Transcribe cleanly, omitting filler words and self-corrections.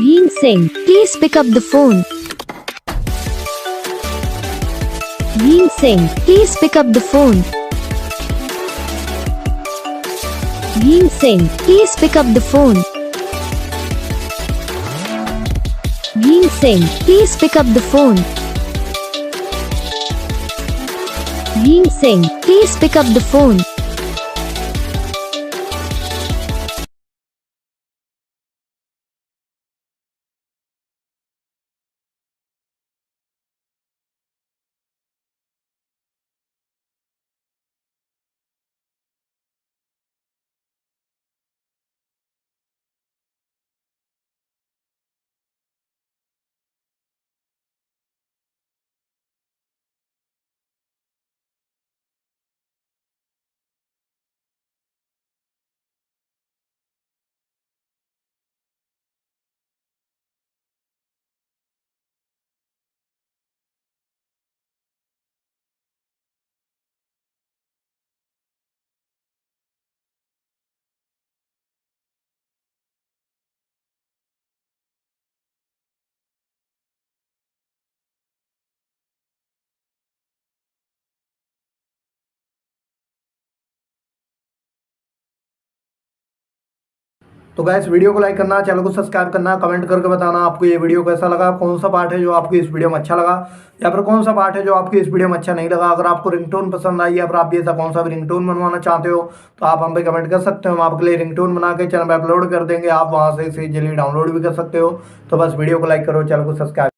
Singh, please pick up the phone. Singh, please pick up the phone. Singh, please pick up the phone. Singh, please pick up the phone. Singh, please pick up the phone. तो guys video को like करना, channel को subscribe करना, comment करके बताना आपको ये video कैसा लगा, कौन सा पार्ट है जो आपको इस वीडियो में अच्छा लगा या फिर कौन सा पार्ट है जो आपको इस वीडियो में अच्छा नहीं लगा। अगर आपको रिंगटोन पसंद आई या फिर आप भी ऐसा कौन सा भी रिंगटोन बनवाना चाहते हो तो आप हम पे कमेंट कर सकते हो। हम आपके लिए रिंगटोन बना के चैनल पर अपलोड कर देंगे, आप वहाँ से इसे जल्दी डाउनलोड भी कर सकते हो। तो बस वीडियो को लाइक करो, चैनल को सब्सक्राइब